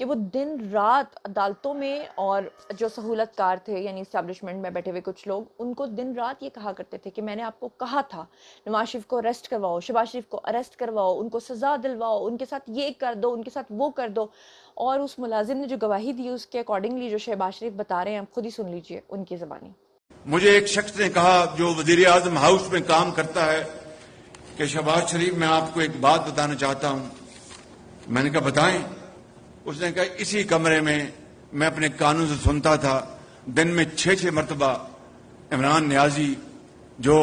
کہ وہ دن رات عدالتوں میں، اور جو سہولت کار تھے یعنی اسٹیبلشمنٹ میں بیٹھے ہوئے کچھ لوگ، ان کو دن رات یہ کہا کرتے تھے کہ میں نے آپ کو کہا تھا نواز شریف کو اریسٹ کرواؤ، شہباز شریف کو اریسٹ کرواؤ، ان کو سزا دلواؤ، ان کے ساتھ یہ کر دو، ان کے ساتھ وہ کر دو. اور اس ملازم نے جو گواہی دی اس کے اکارڈنگلی جو شہباز شریف بتا رہے ہیں، آپ خود ہی سن لیجئے ان کی زبانی. مجھے ایک شخص نے کہا جو وزیر اعظم ہاؤس میں کام کرتا ہے کہ شہباز شریف میں آپ کو ایک بات بتانا چاہتا ہوں. میں نے کہا بتائیں. اس نے کہا اسی کمرے میں میں اپنے کانوں سے سنتا تھا دن میں 6 مرتبہ عمران نیازی جو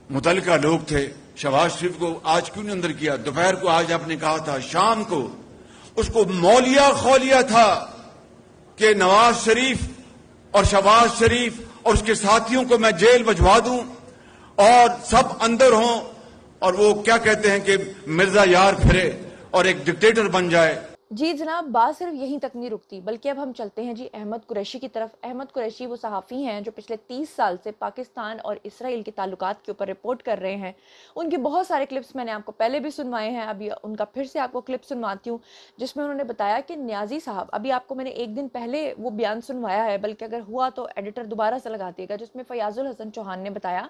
متعلقہ لوگ تھے شہباز شریف کو آج کیوں نہیں اندر کیا، دوپہر کو آج آپ نے کہا تھا، شام کو اس کو مولیا خولیا تھا کہ نواز شریف اور شہباز شریف اور اس کے ساتھیوں کو میں جیل بھجوا دوں اور سب اندر ہوں اور وہ کیا کہتے ہیں کہ مرزا یار پھرے اور ایک ڈکٹیٹر بن جائے. جی جناب، بات صرف یہیں تک نہیں رکتی، بلکہ اب ہم چلتے ہیں جی احمد قریشی کی طرف. احمد قریشی وہ صحافی ہیں جو پچھلے 30 سال سے پاکستان اور اسرائیل کے تعلقات کے اوپر رپورٹ کر رہے ہیں. ان کے بہت سارے کلپس میں نے آپ کو پہلے بھی سنوائے ہیں، ابھی ان کا پھر سے آپ کو کلپ سنواتی ہوں جس میں انہوں نے بتایا کہ نیازی صاحب، ابھی آپ کو میں نے ایک دن پہلے وہ بیان سنوایا ہے، بلکہ اگر ہوا تو ایڈیٹر دوبارہ سے لگا دیے گا، جس میں فیاض الحسن چوہان نے بتایا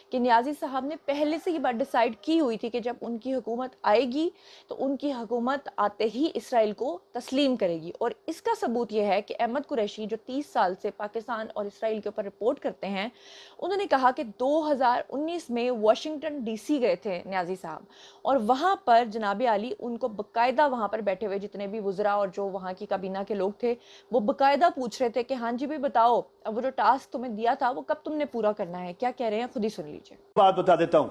کہ نیازی صاحب نے پہلے سے یہ بات ڈیسائیڈ کی ہوئی تھی کہ جب ان کی حکومت آئے گی تو ان کی حکومت آتے ہی اسرائیل کو تسلیم کرے گی. اور اس کا ثبوت یہ ہے کہ احمد قریشی جو 30 سال سے پاکستان اور اسرائیل کے اوپر رپورٹ کرتے ہیں، انہوں نے کہا کہ 2019 میں واشنگٹن ڈی سی گئے تھے نیازی صاحب، اور وہاں پر جناب عالی ان کو باقاعدہ وہاں پر بیٹھے ہوئے جتنے بھی وزراء اور جو وہاں کی کابینہ کے لوگ تھے وہ باقاعدہ پوچھ رہے تھے کہ ہاں جی بھی بتاؤ اب وہ جو ٹاسک تمہیں دیا تھا وہ کب تم نے پورا کرنا ہے. کیا کہہ رہے ہیں خود ہی سن لیجئے. بات بتا دیتا ہوں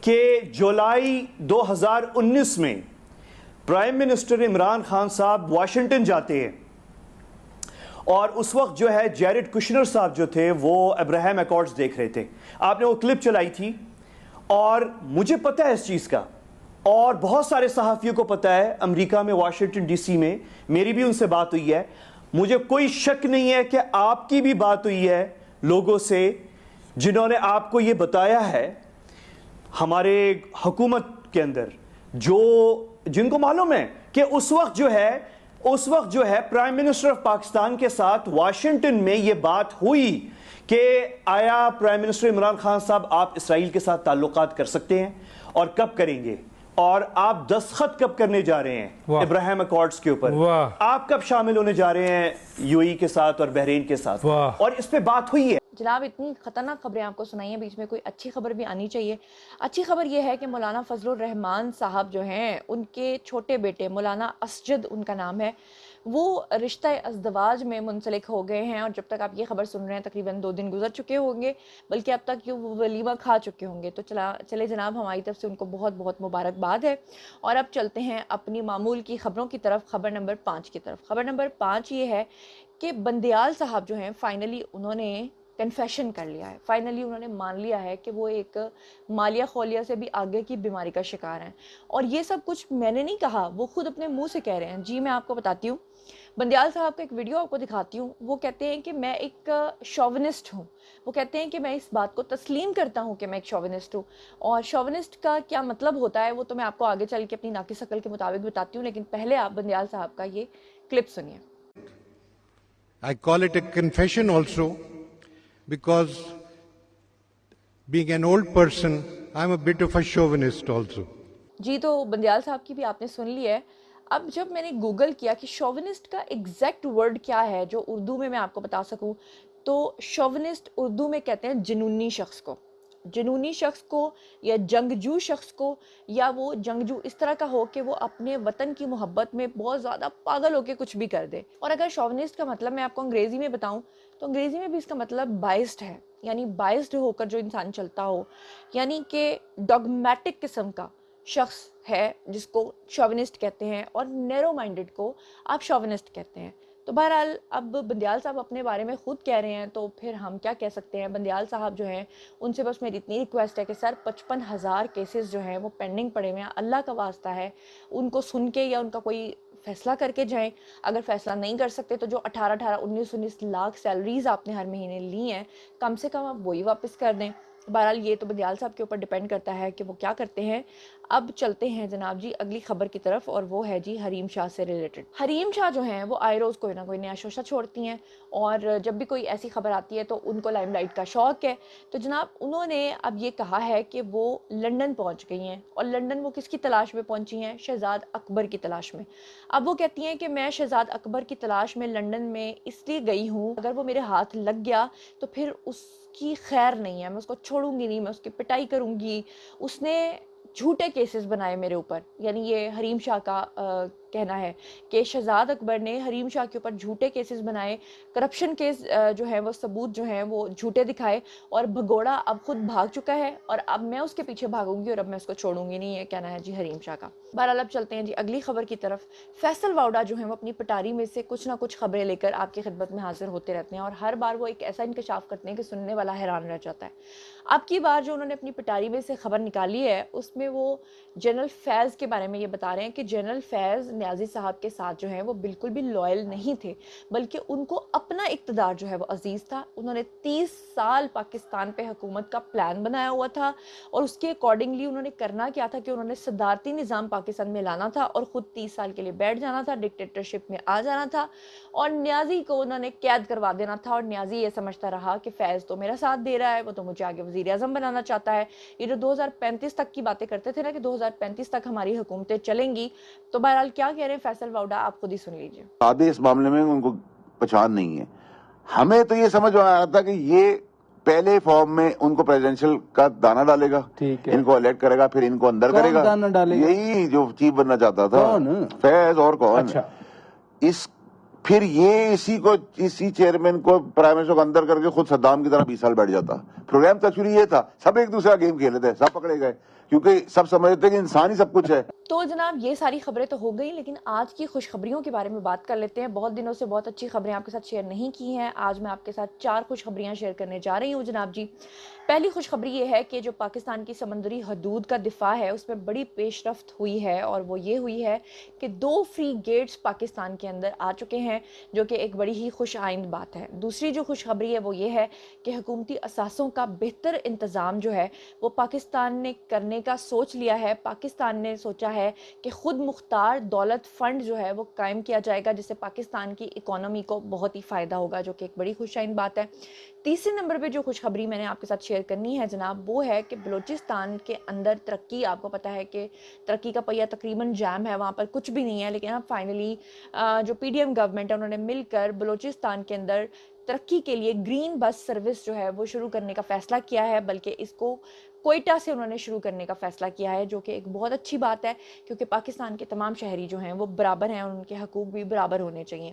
کہ جولائی 2019 میں پرائم منسٹر عمران خان صاحب واشنگٹن جاتے ہیں اور اس وقت جو ہے جیرڈ کشنر صاحب جو تھے وہ ابراہیم ایکارڈز دیکھ رہے تھے. آپ نے وہ کلپ چلائی تھی اور مجھے پتہ ہے اس چیز کا، اور بہت سارے صحافیوں کو پتہ ہے امریکہ میں واشنگٹن ڈی سی میں، میری بھی ان سے بات ہوئی ہے. مجھے کوئی شک نہیں ہے کہ آپ کی بھی بات ہوئی ہے لوگوں سے جنہوں نے آپ کو یہ بتایا ہے ہمارے حکومت کے اندر، جن کو معلوم ہے کہ اس وقت جو ہے پرائم منسٹر آف پاکستان کے ساتھ واشنگٹن میں یہ بات ہوئی کہ آیا پرائم منسٹر عمران خان صاحب آپ اسرائیل کے ساتھ تعلقات کر سکتے ہیں اور کب کریں گے، اور آپ دستخط کب کرنے جا رہے ہیں ابراہیم ایکارڈز کے اوپر، آپ کب شامل ہونے جا رہے ہیں یو ای کے ساتھ اور بحرین کے ساتھ، اور اس پہ بات ہوئی ہے. جناب اتنی خطرناک خبریں آپ کو سنائی ہیں، بیچ میں کوئی اچھی خبر بھی آنی چاہیے. اچھی خبر یہ ہے کہ مولانا فضل الرحمان صاحب جو ہیں ان کے چھوٹے بیٹے مولانا اسجد ان کا نام ہے، وہ رشتہ ازدواج میں منسلک ہو گئے ہیں، اور جب تک آپ یہ خبر سن رہے ہیں تقریباً 2 دن گزر چکے ہوں گے، بلکہ اب تک وہ ولیمہ کھا چکے ہوں گے. تو چلے جناب، ہماری طرف سے ان کو بہت بہت مبارکباد ہے. اور اب چلتے ہیں اپنی معمول کی خبروں کی طرف، خبر نمبر 5 کی طرف. خبر نمبر 5 یہ ہے کہ بندیال صاحب جو ہیں فائنلی انہوں نے کنفیشن کر لیا ہے، فائنلی انہوں نے مان لیا ہے کہ وہ ایک مالیہ خولیا سے بھی آگے کی بیماری کا شکار ہیں. اور یہ سب کچھ میں نے نہیں کہا، وہ خود اپنے منہ سے کہہ رہے ہیں. جی میں آپ کو بتاتی ہوں، بندیال صاحب کا ایک ویڈیو آپ کو دکھاتی ہوں. وہ کہتے ہیں کہ میں ایک شوونسٹ ہوں، وہ کہتے ہیں کہ میں اس بات کو تسلیم کرتا ہوں کہ میں ایک شوونسٹ ہوں. اور شوونسٹ کا کیا مطلب ہوتا ہے وہ تو میں آپ کو آگے چل کے اپنی ناقص عقل کے مطابق بتاتی ہوں، لیکن پہلے آپ بندیال صاحب کا یہ کلپ سنیے. I call it a confession also, because being an old person, I'm a bit of a chauvinist also. جی تو بندیال صاحب کی بھی آپ نے سن لی ہے. اب جب میں نے گوگل کیا کہ شوونسٹ کا ایگزیکٹ ورڈ کیا ہے جو اردو میں آپ کو بتا سکوں، تو شوونسٹ اردو میں کہتے ہیں جنونی شخص کو، جنونی شخص کو یا جنگجو شخص کو، یا وہ جنگجو اس طرح کا ہو کہ وہ اپنے وطن کی محبت میں بہت زیادہ پاگل ہو کے کچھ بھی کر دے. اور اگر شوونسٹ کا مطلب میں آپ کو انگریزی میں بتاؤں تو انگریزی میں بھی اس کا مطلب بائسڈ ہے، یعنی بائسڈ ہو کر جو انسان چلتا ہو، یعنی کہ ڈوگمیٹک قسم کا شخص ہے جس کو شوونسٹ کہتے ہیں، اور نیرو مائنڈڈ کو آپ شوونسٹ کہتے ہیں. تو بہرحال اب بندیال صاحب اپنے بارے میں خود کہہ رہے ہیں تو پھر ہم کیا کہہ سکتے ہیں. بندیال صاحب جو ہیں ان سے بس میری اتنی ریکویسٹ ہے کہ سر 55,000 کیسز جو ہیں وہ پینڈنگ پڑے ہوئے ہیں، اللہ کا واسطہ ہے ان کو سن کے یا ان کا کوئی فیصلہ کر کے جائیں. اگر فیصلہ نہیں کر سکتے تو جو 18 19 لاکھ سیلریز آپ نے ہر مہینے لی ہیں کم سے کم آپ وہی واپس کر دیں. بہرحال یہ تو بندیال صاحب کے اوپر ڈیپینڈ کرتا ہے کہ وہ کیا کرتے ہیں۔ اب چلتے ہیں جناب جی اگلی خبر کی طرف، اور وہ ہے جی حریم شاہ سے ریلیٹڈ۔ حریم شاہ جو ہیں وہ آئے روز کوئی نہ کوئی نیا شوشہ چھوڑتی ہیں، اور جب بھی کوئی ایسی خبر آتی ہے تو ان کو لائم لائٹ کا شوق ہے۔ تو جناب انہوں نے اب یہ کہا ہے کہ وہ لنڈن پہنچ گئی ہیں، اور لنڈن وہ کس کی تلاش میں پہنچی ہیں؟ شہزاد اکبر کی تلاش میں۔ اب وہ کہتی ہیں کہ میں شہزاد اکبر کی تلاش میں لنڈن میں اس لیے گئی ہوں، اگر وہ میرے ہاتھ لگ گیا تو پھر اس کی خیر نہیں ہے، میں اس کو چھوڑوں گی نہیں، میں اس کی پٹائی کروں گی۔ اس نے جھوٹے کیسز بنائے میرے اوپر، یعنی یہ حریم شاہ کا کہنا ہے کہ شہزاد اکبر نے حریم شاہ کے اوپر جھوٹے کیسز بنائے، کرپشن کیس جو ہیں وہ ثبوت جو ہیں وہ جھوٹے دکھائے، اور بھگوڑا اب خود بھاگ چکا ہے، اور اب میں اس کے پیچھے بھاگوں گی اور اب میں اس کو چھوڑوں گی نہیں، یہ کہنا ہے جی حریم شاہ کا۔ بہرحال اب چلتے ہیں جی اگلی خبر کی طرف۔ فیصل واؤڈا جو ہیں وہ اپنی پٹاری میں سے کچھ نہ کچھ خبریں لے کر آپ کی خدمت میں حاضر ہوتے رہتے ہیں، اور ہر بار وہ ایک ایسا انکشاف کرتے ہیں کہ سننے والا حیران رہ جاتا ہے۔ اب کی بار جو انہوں نے اپنی پٹاری میں سے خبر نکالی ہے اس میں وہ جنرل فیض کے بارے میں یہ بتا رہے ہیں کہ جنرل فیض نیازی صاحب کے ساتھ جو ہیں وہ بالکل بھی لائل نہیں تھے، بلکہ ان کو اپنا اقتدار جو ہے وہ عزیز تھا۔ انہوں نے 30 سال پاکستان پہ حکومت کا پلان بنایا ہوا تھا، اور اس کے اکارڈنگلی انہوں نے کرنا کیا تھا کہ انہوں نے صدارتی نظام پاکستان میں لانا تھا، اور خود 30 سال کے لیے بیٹھ جانا تھا، ڈکٹیٹرشپ میں آ جانا تھا، اور نیازی کو انہوں نے قید کروا دینا تھا، اور نیازی یہ سمجھتا رہا کہ فیض تو میرا ساتھ دے رہا ہے، وہ تو مجھے آگے وزیر اعظم بنانا چاہتا ہے۔ یہ جو 2035 تک کی باتیں کرتے تھے نا کہ 2035 تک ہماری حکومتیں چلیں گی، تو بہرحال کیا کہہ رہے ہیں فیصل واؤڈا آپ خود ہی سن لیجئے۔ آدھے اس معاملے میں ان کو پہچان نہیں ہے۔ ہمیں تو یہ سمجھ میں آ رہا تھا کہ یہ پہلے فارم میں ان کو پریزیڈنشل کا دانا ڈالے گا، ان کو الیکٹ کرے گا، پھر ان کو اندر کرے گا۔ دانا ڈالے گا؟ یہی جو چیف بننا چاہتا تھا فیض، اور کون؟ اچھا، پھر یہ اسی چیئرمین کو پرائم منسٹر کو اندر کر کے خود صدام کی طرح 20 سال بیٹھ جاتا۔ پروگرام تو ایکچولی یہ تھا، سب ایک دوسرے کا گیم کھیلے تھے، سب پکڑے گئے کیونکہ سب سمجھتے کہ انسان ہی سب کچھ ہے۔ تو جناب یہ ساری خبریں تو ہو گئی، لیکن آج کی خوشخبریوں کے بارے میں بات کر لیتے ہیں۔ بہت دنوں سے بہت اچھی خبریں آپ کے ساتھ شیئر نہیں کی ہیں، آج میں آپ کے ساتھ 4 خوشخبریاں شیئر کرنے جا رہی ہوں جناب جی۔ پہلی خوشخبری یہ ہے کہ جو پاکستان کی سمندری حدود کا دفاع ہے اس میں بڑی پیش رفت ہوئی ہے، اور وہ یہ ہوئی ہے کہ 2 فری گیٹس پاکستان کے اندر آ چکے ہیں، جو کہ ایک بڑی ہی خوش آئند بات ہے۔ دوسری جو خوشخبری ہے وہ یہ ہے کہ حکومتی اثاثوں کا بہتر انتظام جو ہے وہ پاکستان نے کرنے کا سوچ لیا ہے۔ پاکستان نے سوچا ہے کہ خود مختار دولت فنڈ جو ہے وہ قائم کیا جائے گا، جس سے پاکستان کی اکانومی کو بہت ہی فائدہ ہوگا، جو کہ ایک بڑی خوش آئند بات ہے۔ تیسرے نمبر پہ جو خوشخبری میں نے آپ کے ساتھ شیئر کرنی ہے جناب، وہ ہے کہ بلوچستان کے اندر ترقی، آپ کو پتا ہے کہ ترقی کا پہیہ تقریباً جام ہے، وہاں پر کچھ بھی نہیں ہے، لیکن اب فائنلی جو پی ڈی ایم گورنمنٹ ہے انہوں نے مل کر بلوچستان کے اندر ترقی کے لیے گرین بس سروس جو ہے وہ شروع کرنے کا فیصلہ کیا ہے، بلکہ اس کو کوئٹہ سے انہوں نے شروع کرنے کا فیصلہ کیا ہے، جو کہ ایک بہت اچھی بات ہے، کیونکہ پاکستان کے تمام شہری جو ہیں وہ برابر ہیں اور ان کے حقوق بھی برابر ہونے چاہیے۔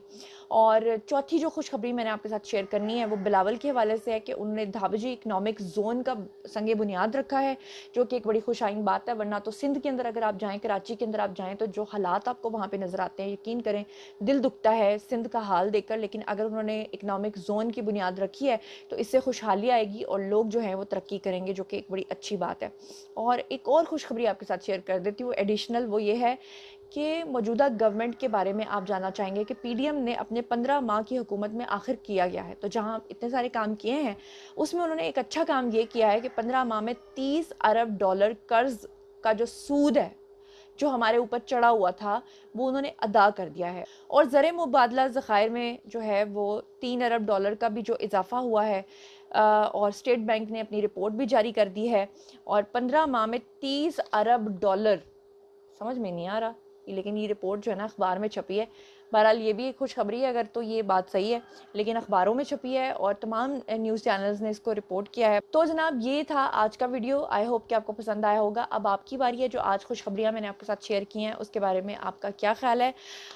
اور چوتھی جو خوشخبری میں نے آپ کے ساتھ شیئر کرنی ہے وہ بلاول کے حوالے سے ہے کہ انہوں نے دھابجی اکنامک زون کا سنگ بنیاد رکھا ہے، جو کہ ایک بڑی خوش آئند بات ہے، ورنہ تو سندھ کے اندر اگر آپ جائیں، کراچی کے اندر آپ جائیں تو جو حالات آپ کو وہاں پہ نظر آتے ہیں، یقین کریں دل دکھتا ہے سندھ کا حال دیکھ کر، لیکن اگر انہوں نے اکنامک زون کی بنیاد رکھی ہے تو اس سے خوشحالی آئے گی اور لوگ جو ہیں وہ ترقی کریں گے، جو کہ ایک بڑی اچھی بات ہے۔ اور ایک اور خوشخبری آپ کے ساتھ شیئر کر دیتی ہوں ایڈیشنل، وہ یہ ہے کہ موجودہ گورنمنٹ کے بارے میں آپ جاننا چاہیں گے کہ پی ڈی ایم نے اپنے 15 ماہ کی حکومت میں آخر کیا گیا ہے، تو جہاں اتنے سارے کام کیے ہیں اس میں انہوں نے ایک اچھا کام یہ کیا ہے کہ 15 ماہ میں $30 ارب قرض کا جو سود ہے جو ہمارے اوپر چڑھا ہوا تھا وہ انہوں نے ادا کر دیا ہے، اور زر مبادلہ ذخائر میں جو ہے وہ $3 ارب کا بھی جو اضافہ ہوا ہے، اور اسٹیٹ بینک نے اپنی رپورٹ بھی جاری کر دی ہے، اور 15 ماہ میں $30 ارب سمجھ میں نہیں آ رہا، لیکن یہ رپورٹ جو ہے نا اخبار میں چھپی ہے۔ بہرحال یہ بھی ایک خوشخبری ہے اگر، تو یہ بات صحیح ہے، لیکن اخباروں میں چھپی ہے اور تمام نیوز چینلز نے اس کو رپورٹ کیا ہے۔ تو جناب یہ تھا آج کا ویڈیو، آئی ہوپ کہ آپ کو پسند آیا ہوگا۔ اب آپ کی باری ہے، جو آج خوشخبریاں میں نے آپ کے ساتھ شیئر کی ہیں اس کے بارے میں آپ کا کیا خیال ہے،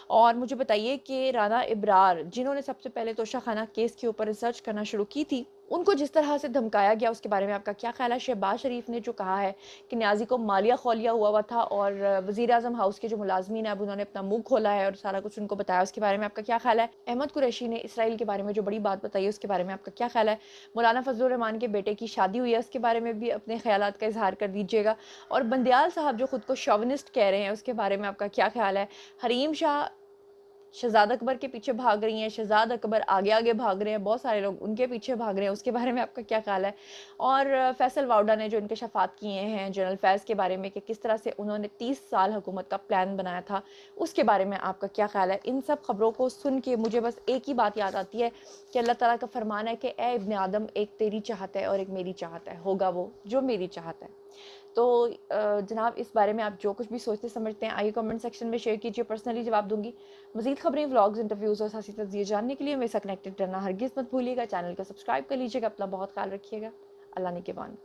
اور مجھے بتائیے کہ رانا ابرار جنہوں نے سب سے پہلے توشہ خانہ کیس کے اوپر ریسرچ کرنا شروع کی تھی، ان کو جس طرح سے دھمکایا گیا اس کے بارے میں آپ کا کیا خیال ہے۔ شہباز شریف نے جو کہا ہے کہ نیازی کو مالیہ خولیہ ہوا تھا، اور وزیر اعظم ہاؤس کے جو ملازمین ہیں اب انہوں نے اپنا منہ کھولا ہے اور سارا کچھ ان کو بتایا، اس کے بارے میں آپ کا کیا خیال ہے۔ احمد قریشی نے اسرائیل کے بارے میں جو بڑی بات بتائی ہے اس کے بارے میں آپ کا کیا خیال ہے۔ مولانا فضل الرحمان کے بیٹے کی شادی ہوئی ہے، اس کے بارے میں بھی اپنے خیالات کا اظہار کر دیجیے گا۔ اور بندیال صاحب جو خود کو شوونسٹ کہہ رہے ہیں اس کے بارے میں آپ کا کیا خیال ہے۔ حریم شاہ شہزاد اکبر کے پیچھے بھاگ رہی ہیں، شہزاد اکبر آگے آگے بھاگ رہے ہیں، بہت سارے لوگ ان کے پیچھے بھاگ رہے ہیں، اس کے بارے میں آپ کا کیا خیال ہے؟ اور فیصل واؤڈا نے جو انکشافات کیے ہیں جنرل فیض کے بارے میں کہ کس طرح سے انہوں نے 30 سال حکومت کا پلان بنایا تھا، اس کے بارے میں آپ کا کیا خیال ہے؟ ان سب خبروں کو سن کے مجھے بس ایک ہی بات یاد آتی ہے کہ اللہ تعالیٰ کا فرمان ہے کہ اے ابن آدم، ایک تیری چاہت ہے اور ایک میری چاہت ہے، ہوگا وہ جو میری چاہت ہے۔ تو جناب اس بارے میں آپ جو کچھ بھی سوچتے سمجھتے ہیں آئیے کمنٹ سیکشن میں شیئر کیجیے، پرسنلی جواب دوں گی۔ مزید خبریں، ولاگز، انٹرویوز اور سیاسی تجزیے جاننے کے لیے میرے ساتھ کنیکٹڈ رہنا ہرگز مت بھولیے گا۔ چینل کو سبسکرائب کر لیجیے گا۔ اپنا بہت خیال رکھیے گا۔ اللہ نگہبان۔